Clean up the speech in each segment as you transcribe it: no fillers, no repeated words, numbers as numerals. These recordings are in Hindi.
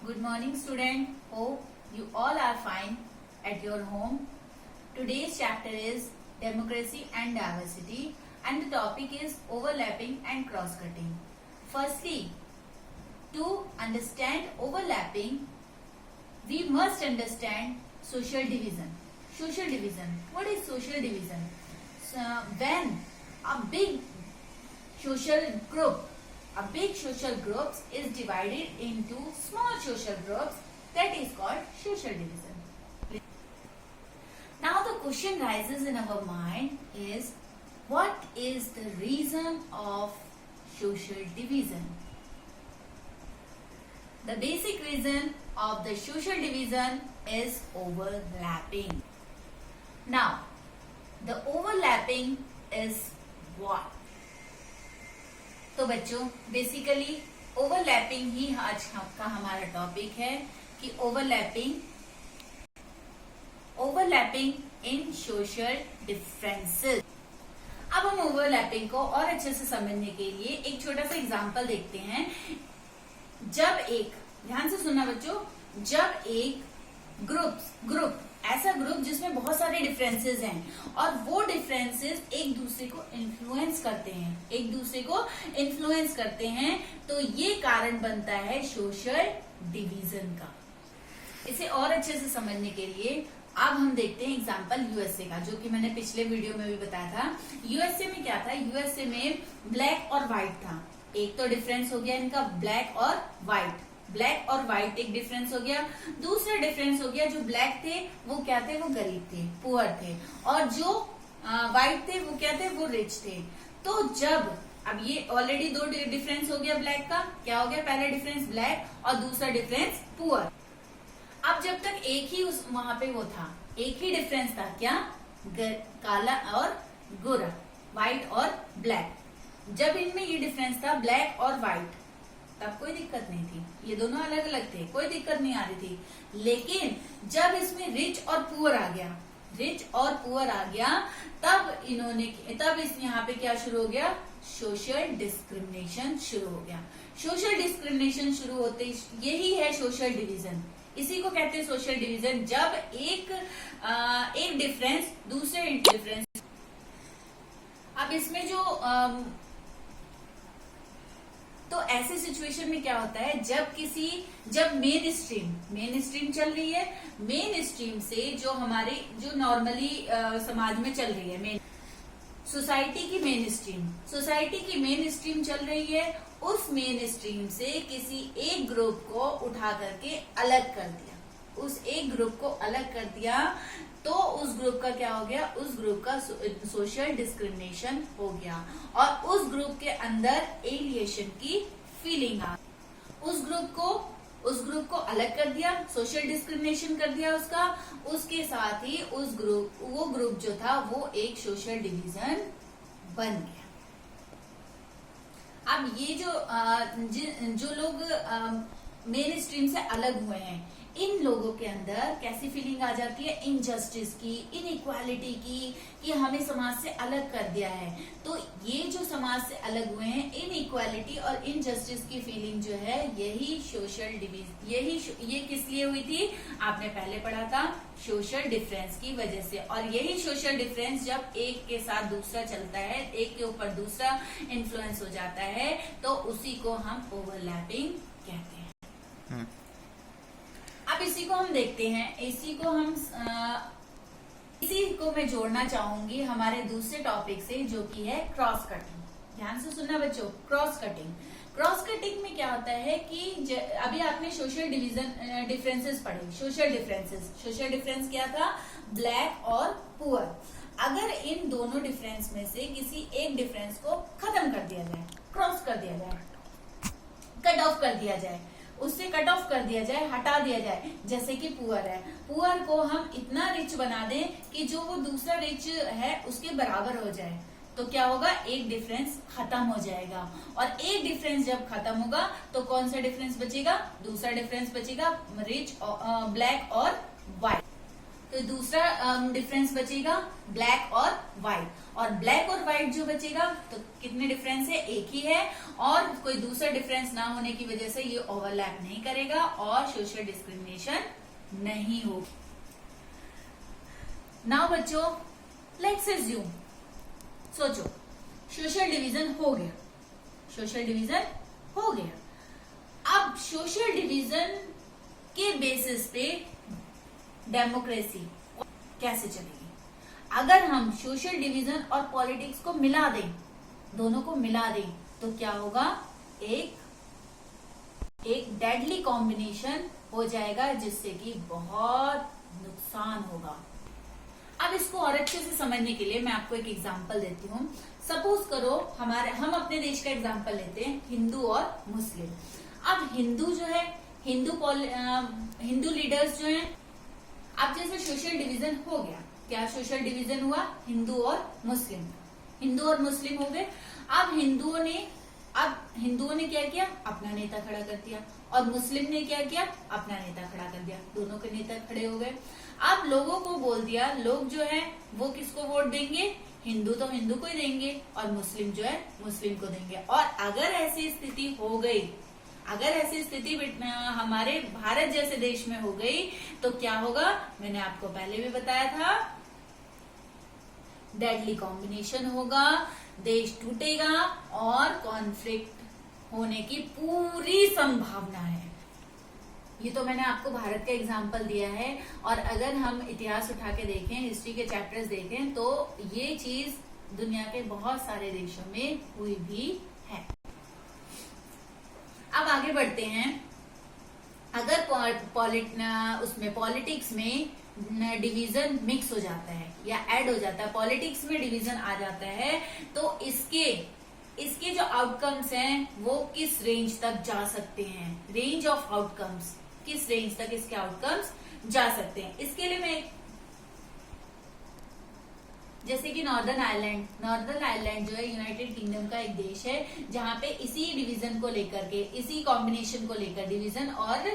Good morning, student. Hope you all are fine at your home. Today's chapter is Democracy and Diversity, and the topic is Overlapping and Cross-Cutting. Firstly, to understand overlapping, we must understand social division. Social division. What is social division? So, when a big social group is divided into small social groups, that is called social division. Now the question rises in our mind is, what is the reason of social division? The basic reason of the social division is overlapping. Now, the overlapping is what? तो बच्चों, बेसिकली ओवरलैपिंग ही आज का हमारा टॉपिक है कि ओवरलैपिंग इन सोशल डिफरेंसेस। अब हम ओवरलैपिंग को और अच्छे से समझने के लिए एक छोटा सा एग्जांपल देखते हैं। ध्यान से सुनना बच्चों, जब एक ग्रुप ऐसा ग्रुप जिसमें बहुत सारे डिफरेंसेस हैं और वो डिफरेंसेस एक दूसरे को इन्फ्लुएंस करते हैं, तो ये कारण बनता है सोशल डिवीजन का। इसे और अच्छे से समझने के लिए अब हम देखते हैं एग्जांपल यूएसए का, जो कि मैंने पिछले वीडियो में भी बताया था। यूएसए में क्या था? यूएसए में ब्लैक और व्हाइट था। एक तो डिफरेंस हो गया इनका ब्लैक और व्हाइट एक डिफरेंस हो गया। दूसरा डिफरेंस हो गया, जो ब्लैक थे वो क्या थे? वो गरीब थे, पुअर थे, और जो व्हाइट थे वो क्या थे? वो रिच थे। तो जब अब ये ऑलरेडी दो डिफरेंस हो गया ब्लैक का, क्या हो गया? पहला डिफरेंस ब्लैक और दूसरा डिफरेंस पुअर। अब जब तक एक ही वहां पे वो था, एक ही डिफरेंस था, क्या? काला और गोरा, व्हाइट और ब्लैक। जब इनमें ये डिफरेंस था ब्लैक और व्हाइट, तब कोई दिक्कत नहीं थी, ये दोनों अलग अलग थे, कोई दिक्कत नहीं आ रही थी। लेकिन जब इसमें रिच और पुअर आ गया, तब यहाँ पे क्या शुरू हो गया? सोशल डिस्क्रिमिनेशन शुरू हो गया। सोशल डिस्क्रिमिनेशन शुरू होते यही है सोशल डिवीजन। इसी को कहते हैं सोशल डिवीजन, जब एक डिफरेंस दूसरे डिफरेंस। अब इसमें तो ऐसे सिचुएशन में क्या होता है? जब मेन स्ट्रीम चल रही है, मेन स्ट्रीम से जो नॉर्मली समाज में चल रही है, सोसाइटी की मेन स्ट्रीम चल रही है, उस मेन स्ट्रीम से किसी एक ग्रुप को उठा करके अलग कर दिया, तो उस ग्रुप का क्या हो गया? उस ग्रुप का सोशल डिस्क्रिमिनेशन हो गया और उस ग्रुप के अंदर एलिएशन की फीलिंग आ, उस ग्रुप को अलग कर दिया, सोशल डिस्क्रिमिनेशन कर दिया उसका। उसके साथ ही वो ग्रुप जो था वो एक सोशल डिवीजन बन गया। अब ये जो लोग मेन स्ट्रीम से अलग हुए हैं, इन लोगों के अंदर कैसी फीलिंग आ जाती है? इनजस्टिस की, इनइक्वालिटी की, कि हमें समाज से अलग कर दिया है। तो ये जो समाज से अलग हुए हैं, इनइक्वालिटी और इनजस्टिस की फीलिंग जो है, यही सोशल डिवीजन, ये किस लिए हुई थी? आपने पहले पढ़ा था, सोशल डिफरेंस की वजह से। और यही सोशल डिफरेंस जब एक के साथ दूसरा चलता है, एक के ऊपर दूसरा इन्फ्लुएंस हो जाता है, तो उसी को हम ओवरलैपिंग कहते हैं। अब इसी को हम देखते हैं, इसी को मैं जोड़ना चाहूंगी हमारे दूसरे टॉपिक से, जो कि है क्रॉस कटिंग। ध्यान से सुनना बच्चों, क्रॉस कटिंग में क्या होता है कि अभी आपने सोशल डिफरेंसेस पढ़े। सोशल डिफरेंस क्या था? ब्लैक और पुअर। अगर इन दोनों डिफरेंस में से किसी एक डिफरेंस को खत्म कर दिया जाए, क्रॉस कर दिया जाए, कट ऑफ कर दिया जाए, उससे कट ऑफ कर दिया जाए, हटा दिया जाए, जैसे कि पुअर है, पुअर को हम इतना रिच बना दें कि जो वो दूसरा रिच है उसके बराबर हो जाए, तो क्या होगा? एक डिफरेंस खत्म हो जाएगा। और एक डिफरेंस जब खत्म होगा तो कौन सा डिफरेंस बचेगा? दूसरा डिफरेंस बचेगा, रिच, ब्लैक और व्हाइट। तो दूसरा डिफरेंस बचेगा ब्लैक और व्हाइट, और ब्लैक और व्हाइट जो बचेगा तो कितने डिफरेंस है, एक ही है, और कोई दूसरा डिफरेंस ना होने की वजह से ये ओवरलैप नहीं करेगा और सोशल डिस्क्रिमिनेशन नहीं होगी। नाउ बच्चों लेट्स अज्यूम, सोचो सोशल डिवीजन हो गया, सोशल डिवीजन हो गया। अब सोशल डिवीजन के बेसिस पे डेमोक्रेसी कैसे चलेगी? अगर हम सोशल डिवीजन और पॉलिटिक्स को मिला दें, दोनों को मिला दें, तो क्या होगा, एक डेडली कॉम्बिनेशन हो जाएगा जिससे कि बहुत नुकसान होगा। अब इसको और अच्छे से समझने के लिए मैं आपको एक एग्जांपल देती हूँ। सपोज करो हम अपने देश का एग्जांपल लेते हैं, हिंदू और मुस्लिम। अब हिंदू जो है, हिंदू लीडर्स जो हैं, अब जैसे सोशल डिवीजन हो गया, क्या सोशल डिवीजन हुआ, हिंदू और मुस्लिम, हिंदू और मुस्लिम हो गए। अब हिंदुओं ने क्या किया, अपना नेता खड़ा कर दिया, और मुस्लिम ने क्या किया, अपना नेता खड़ा कर दिया, दोनों के नेता खड़े हो गए। अब लोगों को बोल दिया, लोग जो है वो किसको वोट देंगे, हिंदू तो हिंदू को ही देंगे और मुस्लिम जो है मुस्लिम को देंगे। और अगर ऐसी स्थिति हो गई, अगर ऐसी स्थिति हमारे भारत जैसे देश में हो गई तो क्या होगा, मैंने आपको पहले भी बताया था, डेडली कॉम्बिनेशन होगा, देश टूटेगा और कॉन्फ्लिक्ट होने की पूरी संभावना है। ये तो मैंने आपको भारत का एग्जाम्पल दिया है, और अगर हम इतिहास उठा के देखें, हिस्ट्री के चैप्टर्स देखें, तो ये चीज दुनिया के बहुत सारे देशों में हुई भी है। अब आगे बढ़ते हैं। अगर उसमें पॉलिटिक्स में डिवीजन मिक्स हो जाता है या ऐड हो जाता है, पॉलिटिक्स में डिवीजन आ जाता है, तो इसके जो आउटकम्स हैं वो किस रेंज तक जा सकते हैं, रेंज ऑफ आउटकम्स, किस रेंज तक इसके आउटकम्स जा सकते हैं। इसके लिए मैं जैसे कि नॉर्दर्न आयरलैंड जो है यूनाइटेड किंगडम का एक देश है, जहां पे इसी डिवीजन को लेकर के, इसी कॉम्बिनेशन को लेकर, डिवीजन और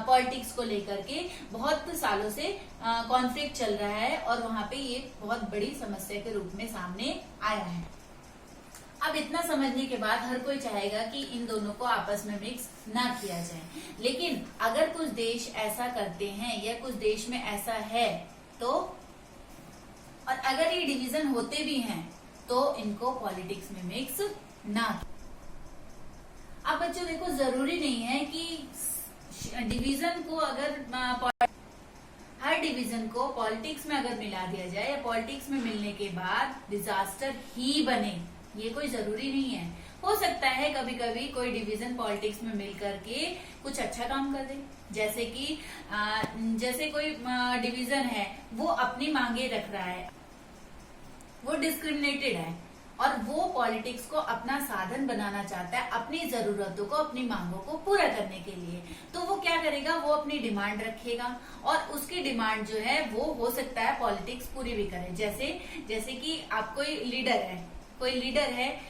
पॉलिटिक्स को लेकर के बहुत सालों से कॉन्फ्लिक्ट चल रहा है, और वहां पे ये बहुत बड़ी समस्या के रूप में सामने आया है। अब इतना समझने के बाद हर कोई चाहेगा कि इन दोनों को आपस में मिक्स ना किया जाए, लेकिन अगर कुछ देश ऐसा करते हैं या कुछ देश में ऐसा है तो, और अगर ये डिवीजन होते भी हैं तो इनको पॉलिटिक्स में मिक्स ना। अब बच्चों देखो, जरूरी नहीं है कि डिवीजन को हर डिवीजन को पॉलिटिक्स में अगर मिला दिया जाए या पॉलिटिक्स में मिलने के बाद डिजास्टर ही बने, ये कोई जरूरी नहीं है। हो सकता है कभी कभी कोई डिवीजन पॉलिटिक्स में मिल करके कुछ अच्छा काम कर दे, जैसे कोई डिवीजन है, वो अपनी मांगे रख रहा है, वो डिस्क्रिमिनेटेड है, और वो पॉलिटिक्स को अपना साधन बनाना चाहता है अपनी जरूरतों को, अपनी मांगों को पूरा करने के लिए, तो वो क्या करेगा, वो अपनी डिमांड रखेगा, और उसकी डिमांड जो है वो हो सकता है पॉलिटिक्स पूरी भी करे। जैसे कि आप कोई लीडर है,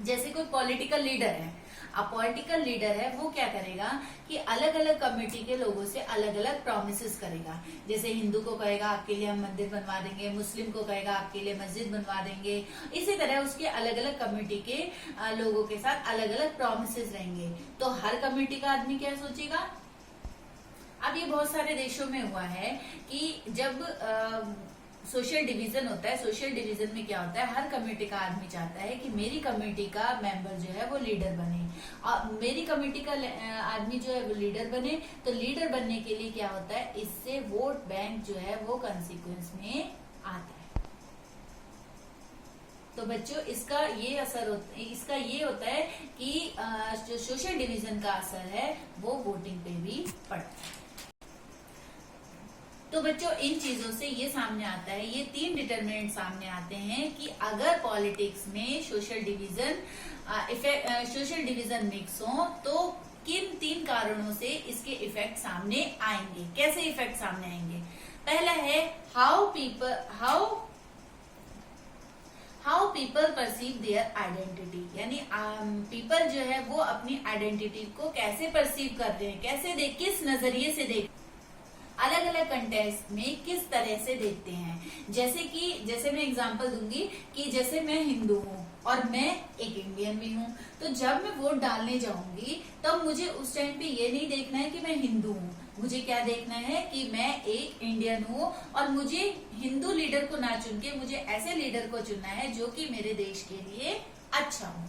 जैसे कोई पॉलिटिकल लीडर है, अब पॉलिटिकल लीडर है, वो क्या करेगा कि अलग अलग कम्युनिटी के लोगों से अलग अलग प्रॉमिसेस करेगा। जैसे हिंदू को कहेगा आपके लिए हम मंदिर बनवा देंगे, मुस्लिम को कहेगा आपके लिए मस्जिद बनवा देंगे, इसी तरह उसके अलग अलग कम्युनिटी के लोगों के साथ अलग अलग प्रॉमिसेस रहेंगे। तो हर कम्युनिटी का आदमी क्या सोचेगा। अब ये बहुत सारे देशों में हुआ है कि जब सोशल डिवीजन होता है, सोशल डिवीजन में क्या होता है, हर कम्युनिटी का आदमी चाहता है कि मेरी कम्युनिटी का मेंबर जो है वो लीडर बने, और मेरी कम्युनिटी का आदमी जो है वो लीडर बने। तो लीडर बनने के लिए क्या होता है, इससे वोट बैंक जो है वो कंसिक्वेंस में आता है। तो बच्चों इसका ये होता है कि जो सोशल डिवीजन का असर है वो वोटिंग पे भी पड़ता है। तो बच्चों इन चीजों से ये सामने आता है, ये 3 डिटरमिनेंट सामने आते हैं कि अगर पॉलिटिक्स में सोशल डिवीजन मिक्स हो तो किन 3 कारणों से इसके इफेक्ट सामने आएंगे। कैसे इफेक्ट सामने आएंगे? पहला है how people perceive their identity, यानी पीपल जो है वो अपनी आइडेंटिटी को कैसे परसीव करते हैं, किस नजरिए से देखते हैं। अलग अलग कंटेक्स्ट में किस तरह से देखते हैं। जैसे मैं एग्जांपल दूंगी कि जैसे मैं हिंदू हूँ और मैं एक इंडियन भी हूँ, तो जब मैं वोट डालने जाऊंगी तब मुझे उस टाइम पे ये नहीं देखना है कि मैं हिंदू हूँ, मुझे क्या देखना है कि मैं एक इंडियन हूँ और मुझे हिंदू लीडर को ना चुन के मुझे ऐसे लीडर को चुनना है जो कि मेरे देश के लिए अच्छा हो।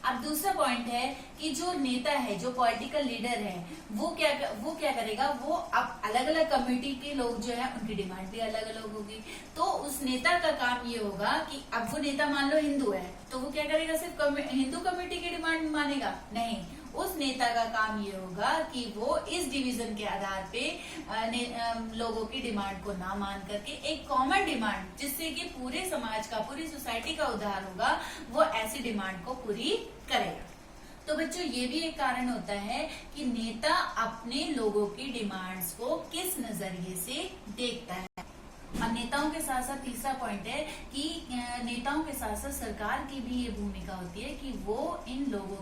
अब दूसरा पॉइंट है कि जो नेता है, जो पॉलिटिकल लीडर है, वो क्या करेगा, वो अब अलग अलग कम्युनिटी के लोग जो है उनकी डिमांड भी अलग अलग होगी। तो उस नेता का काम ये होगा कि अब वो नेता मान लो हिंदू है तो वो क्या करेगा, सिर्फ हिंदू कम्युनिटी की डिमांड मानेगा? नहीं, उस नेता का काम ये होगा कि वो इस डिवीजन के आधार पे लोगों की डिमांड को ना मान करके एक कॉमन डिमांड, जिससे कि पूरे समाज का, पूरी सोसाइटी का उद्धार होगा, वो ऐसी डिमांड को पूरी करेगा। तो बच्चों, ये भी एक कारण होता है कि नेता अपने लोगों की डिमांड्स को किस नजरिए से देखता है। और नेताओं के साथ साथ तीसरा पॉइंट है कि नेताओं के साथ साथ सरकार की भी ये भूमिका होती है कि वो इन लोगों,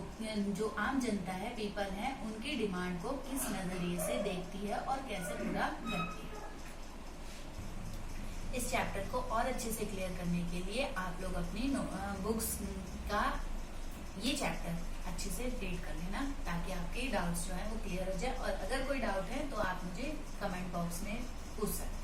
जो आम जनता है, पीपल है, उनकी डिमांड को किस नजरिए से देखती है और कैसे पूरा करती है। इस चैप्टर को और अच्छे से क्लियर करने के लिए आप लोग अपनी बुक्स का ये चैप्टर अच्छे से रीड कर लेना, ताकि आपके डाउट्स जो है वो क्लियर हो जाए। और अगर कोई डाउट है तो आप मुझे कमेंट बॉक्स में पूछ सकते हैं।